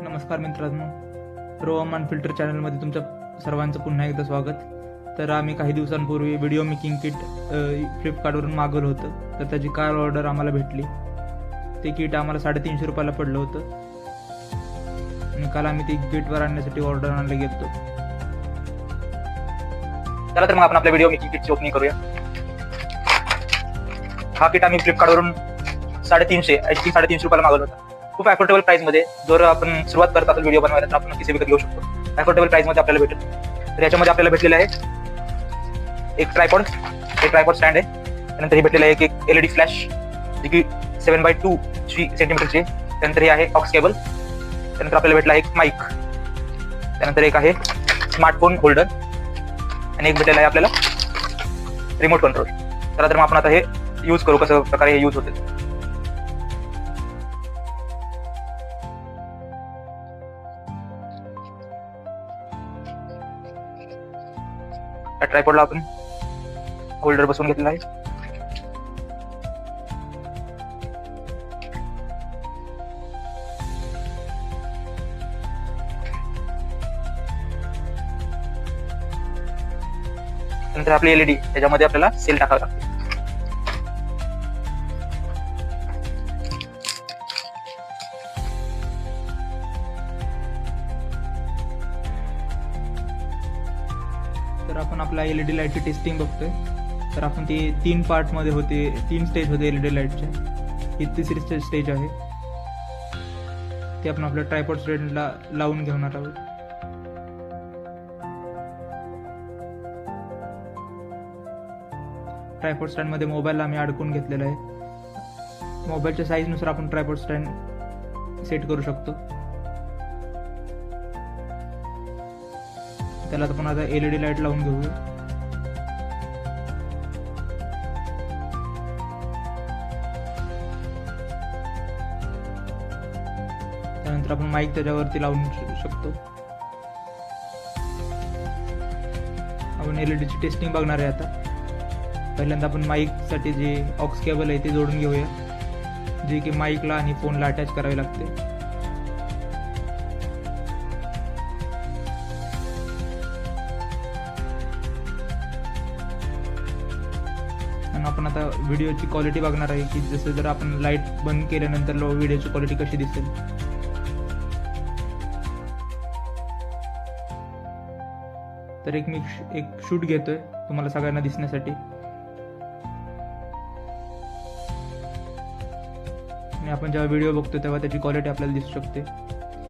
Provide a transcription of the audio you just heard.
नमस्कार मित्रांनो, रोहम अनफिल्टर चॅनलमध्ये तुमच्या सर्वांचं पुन्हा एकदा स्वागत. तर आम्ही काही दिवसांपूर्वी व्हिडिओ मेकिंग किट फ्लिपकार्टवरून मागवलं होतं. तर त्याची कार ऑर्डर आम्हाला भेटली. ते किट आम्हाला 350 रुपयाला पडलं होतं आणि काल आम्ही ती किटवर आणण्यासाठी ऑर्डर आणले गेलो. चला तर मग आपण आपल्या व्हिडिओ मेकिंग किटची ओपनिंग करूया. हा किट आम्ही फ्लिपकार्टवरून 350 रुपयाला मागवला होता. खूप अफोर्डेबल प्राइस मध्ये. जर आपण सुरुवात करत असेल व्हिडिओ बनवायला तर आपण नक्कीच विकत घेऊ शकतो. अफोर्डेबल प्राइस मध्ये आपल्याला भेटेल. तर याच्यामध्ये आपल्याला भेटलेलं आहे एक ट्रायपॉड स्टँड आहे. त्यानंतर हे भेटलेलं आहे एक LED फ्लॅश जी की 7x2 सेंटीमीटरची. त्यानंतर हे आहे ऑक्स केबल. त्यानंतर आपल्याला भेटला एक माईक. त्यानंतर एक आहे स्मार्टफोन होल्डर आणि एक भेटलेला आहे आपल्याला रिमोट कंट्रोल. चला तर मग आपण आता हे यूज करू, कसं प्रकारे हे यूज होते. त्या ट्रायपॉडला आपण होल्डर बसवून घेतलेला आहे. नंतर आपली LED त्याच्यामध्ये आपल्याला सेल टाकावं लागते. तर आपण आपल्या LED लाईटची टेस्टिंग बघतोय. तर आपण ती 3 पार्टमध्ये होते, 3 स्टेज होते LED लाईटच्या. ही तिसरी स्टेज आहे. ती आपण आपल्या ट्रायपॉड स्टँडला लावून घेणार आहोत. ट्रायपॉड स्टँडमध्ये मोबाईल आम्ही अडकून घेतलेला आहे. मोबाईलच्या साईजनुसार आपण ट्रायपॉड स्टँड सेट करू शकतो. त्याला आपण आता LED लाईट लावून घेऊया. त्यानंतर आपण माईक त्याच्यावरती लावून शकतो. आपण LED ची टेस्टिंग बघणार आहे आता. पहिल्यांदा आपण माईक साठी जे ऑक्स केबल आहे ते जोडून घेऊया, जे की माईकला आणि फोनला अटॅच करावे लागते. आणि आपण आता व्हिडिओची क्वालिटी बघणार आहे की जसं जर आपण लाईट बंद केल्यानंतर व्हिडिओची क्वालिटी कशी दिसेल. तर मी एक शूट घेतोय तुम्हाला सगळ्यांना दिसण्यासाठी. आणि आपण जेव्हा व्हिडिओ बघतो तेव्हा त्याची क्वालिटी आपल्याला दिसू शकते.